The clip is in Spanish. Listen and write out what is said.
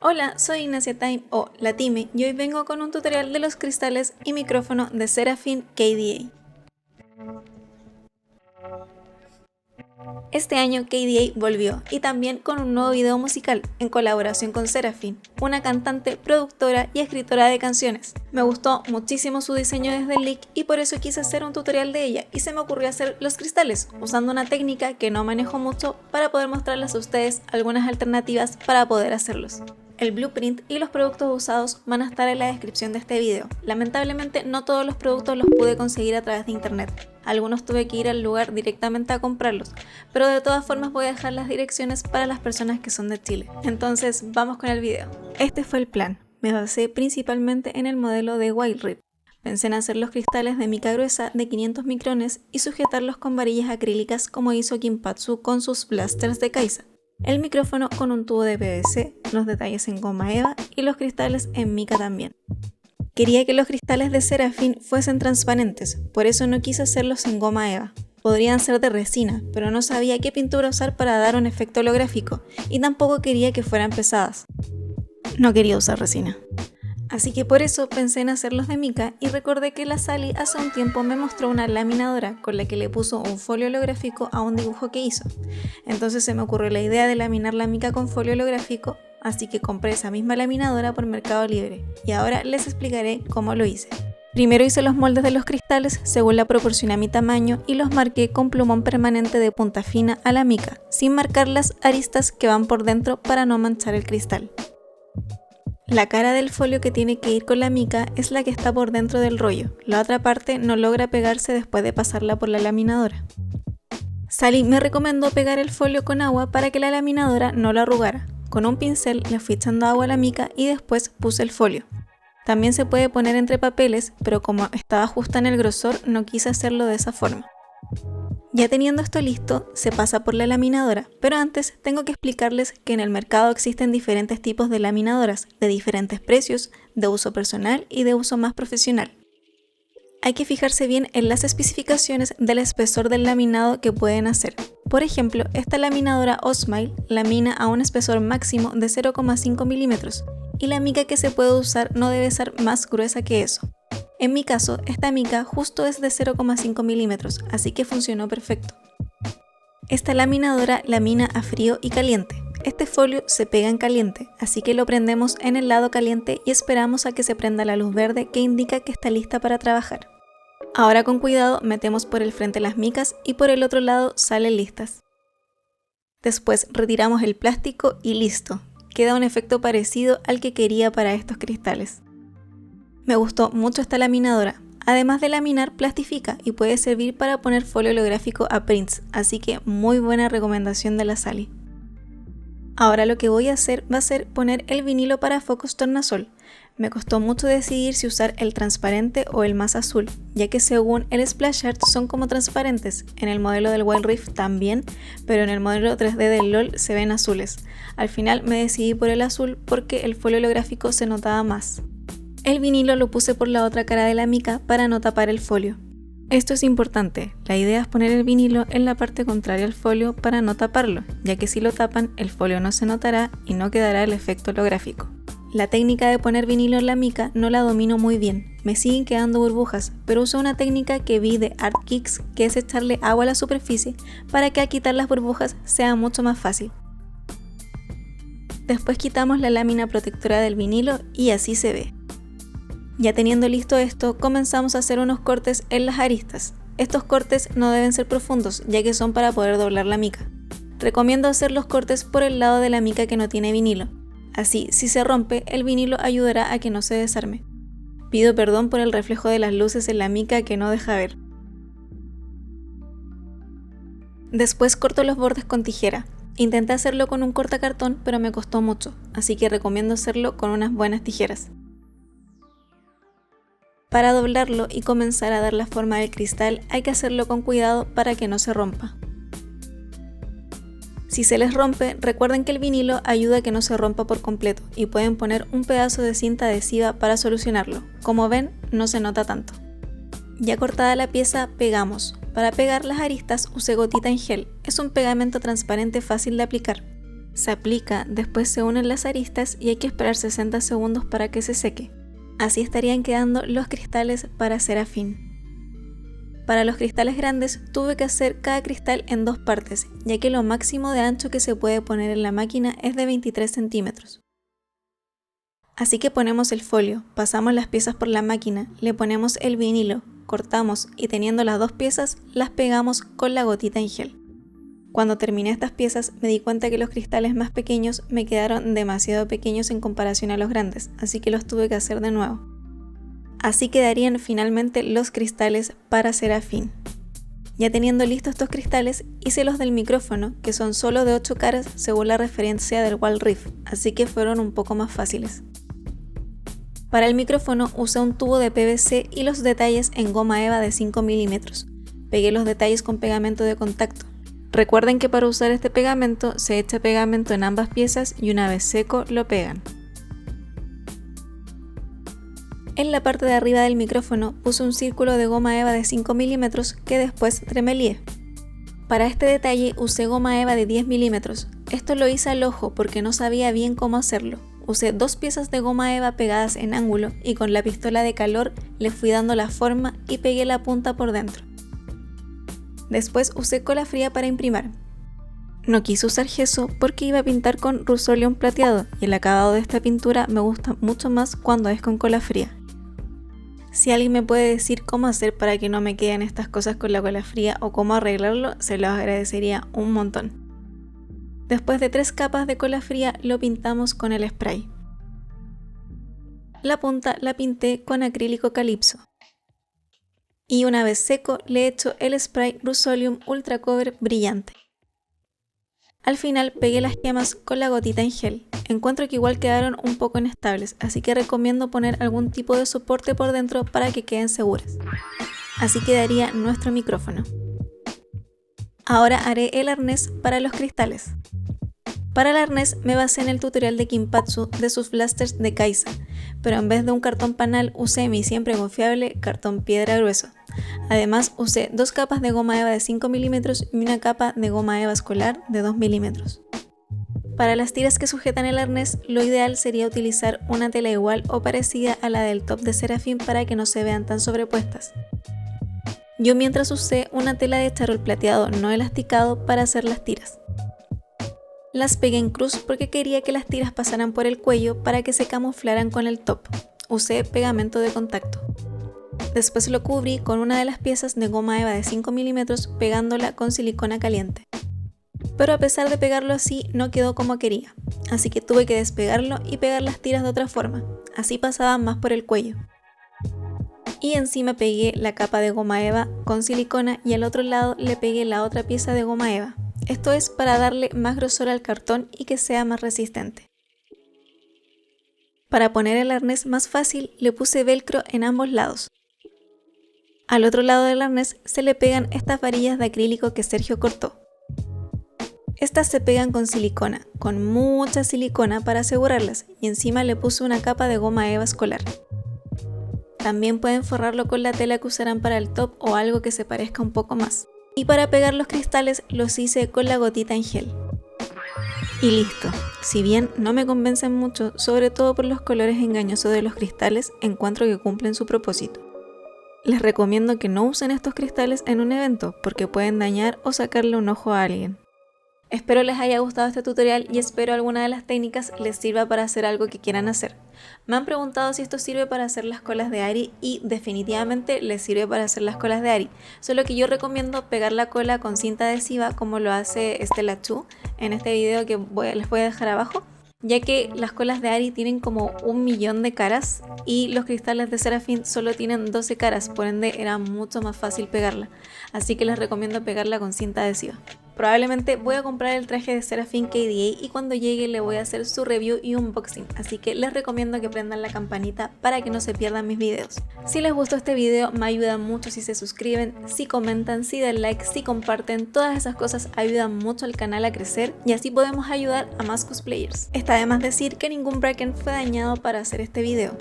Hola, soy Ignacia Time o La Time y hoy vengo con un tutorial de los cristales y micrófono de Seraphim KDA. Este año KDA volvió y también con un nuevo video musical en colaboración con Seraphim, una cantante, productora y escritora de canciones. Me gustó muchísimo su diseño desde el leak y por eso quise hacer un tutorial de ella y se me ocurrió hacer los cristales usando una técnica que no manejo mucho para poder mostrarles a ustedes algunas alternativas para poder hacerlos. El blueprint y los productos usados van a estar en la descripción de este video. Lamentablemente no todos los productos los pude conseguir a través de internet. Algunos tuve que ir al lugar directamente a comprarlos, pero de todas formas voy a dejar las direcciones para las personas que son de Chile. Entonces vamos con el video. Este fue el plan. Me basé principalmente en el modelo de Wild Rip. Pensé en hacer los cristales de mica gruesa de 500 micrones y sujetarlos con varillas acrílicas como hizo Kinpatsu con sus blasters de Kaiza. El micrófono con un tubo de PVC, los detalles en goma eva y los cristales en mica también. Quería que los cristales de Seraphim fuesen transparentes, por eso no quise hacerlos en goma eva. Podrían ser de resina, pero no sabía qué pintura usar para dar un efecto holográfico y tampoco quería que fueran pesadas. No quería usar resina. Así que por eso pensé en hacerlos de mica y recordé que la Sally hace un tiempo me mostró una laminadora con la que le puso un folio holográfico a un dibujo que hizo. Entonces se me ocurrió la idea de laminar la mica con folio holográfico, así que compré esa misma laminadora por Mercado Libre y ahora les explicaré cómo lo hice. Primero hice los moldes de los cristales según la proporción a mi tamaño y los marqué con plumón permanente de punta fina a la mica, sin marcar las aristas que van por dentro para no manchar el cristal. La cara del folio que tiene que ir con la mica es la que está por dentro del rollo, la otra parte no logra pegarse después de pasarla por la laminadora. Sally me recomendó pegar el folio con agua para que la laminadora no lo arrugara. Con un pincel le fui echando agua a la mica y después puse el folio. También se puede poner entre papeles, pero como estaba justa en el grosor no quise hacerlo de esa forma. Ya teniendo esto listo, se pasa por la laminadora, pero antes tengo que explicarles que en el mercado existen diferentes tipos de laminadoras, de diferentes precios, de uso personal y de uso más profesional. Hay que fijarse bien en las especificaciones del espesor del laminado que pueden hacer. Por ejemplo, esta laminadora Osmile lamina a un espesor máximo de 0,5 milímetros y la mica que se puede usar no debe ser más gruesa que eso. En mi caso, esta mica justo es de 0,5 milímetros, así que funcionó perfecto. Esta laminadora lamina a frío y caliente. Este folio se pega en caliente, así que lo prendemos en el lado caliente y esperamos a que se prenda la luz verde que indica que está lista para trabajar. Ahora con cuidado metemos por el frente las micas y por el otro lado salen listas. Después retiramos el plástico y listo. Queda un efecto parecido al que quería para estos cristales. Me gustó mucho esta laminadora. Además de laminar, plastifica y puede servir para poner folio holográfico a prints, así que muy buena recomendación de la Sally. Ahora lo que voy a hacer va a ser poner el vinilo para focos tornasol. Me costó mucho decidir si usar el transparente o el más azul, ya que según el splash art son como transparentes, en el modelo del Wild Rift también, pero en el modelo 3D del LOL se ven azules. Al final me decidí por el azul porque el folio holográfico se notaba más. El vinilo lo puse por la otra cara de la mica para no tapar el folio. Esto es importante, la idea es poner el vinilo en la parte contraria al folio para no taparlo, ya que si lo tapan el folio no se notará y no quedará el efecto holográfico. La técnica de poner vinilo en la mica no la domino muy bien, me siguen quedando burbujas, pero uso una técnica que vi de ArtKicks que es echarle agua a la superficie para que al quitar las burbujas sea mucho más fácil. Después quitamos la lámina protectora del vinilo y así se ve. Ya teniendo listo esto, comenzamos a hacer unos cortes en las aristas. Estos cortes no deben ser profundos, ya que son para poder doblar la mica. Recomiendo hacer los cortes por el lado de la mica que no tiene vinilo. Así, si se rompe, el vinilo ayudará a que no se desarme. Pido perdón por el reflejo de las luces en la mica que no deja ver. Después corto los bordes con tijera. Intenté hacerlo con un cortacartón, pero me costó mucho, así que recomiendo hacerlo con unas buenas tijeras. Para doblarlo y comenzar a dar la forma del cristal hay que hacerlo con cuidado para que no se rompa. Si se les rompe, recuerden que el vinilo ayuda a que no se rompa por completo y pueden poner un pedazo de cinta adhesiva para solucionarlo. Como ven, no se nota tanto. Ya cortada la pieza, pegamos. Para pegar las aristas usé gotita en gel, es un pegamento transparente fácil de aplicar. Se aplica, después se unen las aristas y hay que esperar 60 segundos para que se seque. Así estarían quedando los cristales para Serafín. Para los cristales grandes tuve que hacer cada cristal en 2 partes, ya que lo máximo de ancho que se puede poner en la máquina es de 23 centímetros. Así que ponemos el folio, pasamos las piezas por la máquina, le ponemos el vinilo, cortamos y teniendo las 2 piezas las pegamos con la gotita en gel. Cuando terminé estas piezas me di cuenta que los cristales más pequeños me quedaron demasiado pequeños en comparación a los grandes, así que los tuve que hacer de nuevo. Así quedarían finalmente los cristales para Serafín. Ya teniendo listos estos cristales, hice los del micrófono, que son solo de 8 caras según la referencia del Wall Riff, así que fueron un poco más fáciles. Para el micrófono usé un tubo de PVC y los detalles en goma eva de 5 milímetros. Pegué los detalles con pegamento de contacto. Recuerden que para usar este pegamento se echa pegamento en ambas piezas y una vez seco lo pegan. En la parte de arriba del micrófono puse un círculo de goma eva de 5 milímetros que después tremelié. Para este detalle usé goma eva de 10 milímetros. Esto lo hice al ojo porque no sabía bien cómo hacerlo. Usé 2 piezas de goma eva pegadas en ángulo y con la pistola de calor le fui dando la forma y pegué la punta por dentro. Después usé cola fría para imprimir. No quise usar gesso porque iba a pintar con Rust-Oleum plateado y el acabado de esta pintura me gusta mucho más cuando es con cola fría. Si alguien me puede decir cómo hacer para que no me queden estas cosas con la cola fría o cómo arreglarlo, se los agradecería un montón. Después de 3 capas de cola fría lo pintamos con el spray. La punta la pinté con acrílico calipso. Y una vez seco le echo el spray Rust-Oleum Ultra Cover brillante. Al final pegué las gemas con la gotita en gel. Encuentro que igual quedaron un poco inestables, así que recomiendo poner algún tipo de soporte por dentro para que queden seguras. Así quedaría nuestro micrófono. Ahora haré el arnés para los cristales. Para el arnés me basé en el tutorial de Kinpatsu de sus blasters de Kaisa, pero en vez de un cartón panal usé mi siempre confiable cartón piedra grueso. Además usé 2 capas de goma eva de 5 milímetros y una capa de goma eva escolar de 2 milímetros. Para las tiras que sujetan el arnés, lo ideal sería utilizar una tela igual o parecida a la del top de Serafín para que no se vean tan sobrepuestas. Yo mientras usé una tela de charol plateado no elasticado para hacer las tiras. Las pegué en cruz porque quería que las tiras pasaran por el cuello para que se camuflaran con el top. Usé pegamento de contacto. Después lo cubrí con una de las piezas de goma eva de 5 milímetros pegándola con silicona caliente. Pero a pesar de pegarlo así, no quedó como quería, así que tuve que despegarlo y pegar las tiras de otra forma, así pasaban más por el cuello. Y encima pegué la capa de goma eva con silicona y al otro lado le pegué la otra pieza de goma eva. Esto es para darle más grosor al cartón y que sea más resistente. Para poner el arnés más fácil, le puse velcro en ambos lados. Al otro lado del arnés se le pegan estas varillas de acrílico que Sergio cortó. Estas se pegan con silicona, con mucha silicona para asegurarlas, y encima le puse una capa de goma eva escolar. También pueden forrarlo con la tela que usarán para el top o algo que se parezca un poco más. Y para pegar los cristales los hice con la gotita en gel. Y listo. Si bien no me convencen mucho, sobre todo por los colores engañosos de los cristales, encuentro que cumplen su propósito. Les recomiendo que no usen estos cristales en un evento porque pueden dañar o sacarle un ojo a alguien. Espero les haya gustado este tutorial y espero alguna de las técnicas les sirva para hacer algo que quieran hacer. Me han preguntado si esto sirve para hacer las colas de Ari y definitivamente les sirve para hacer las colas de Ari, solo que yo recomiendo pegar la cola con cinta adhesiva como lo hace Stella Chu en este video que les voy a dejar abajo, ya que las colas de Ari tienen como 1.000.000 de caras y los cristales de Serafín solo tienen 12 caras, por ende era mucho más fácil pegarla, así que les recomiendo pegarla con cinta adhesiva. Probablemente voy a comprar el traje de Serafín KDA y cuando llegue le voy a hacer su review y unboxing, así que les recomiendo que prendan la campanita para que no se pierdan mis videos. Si les gustó este video me ayuda mucho si se suscriben, si comentan, si dan like, si comparten, todas esas cosas ayudan mucho al canal a crecer y así podemos ayudar a más cosplayers. Está de más decir que ningún bracken fue dañado para hacer este video.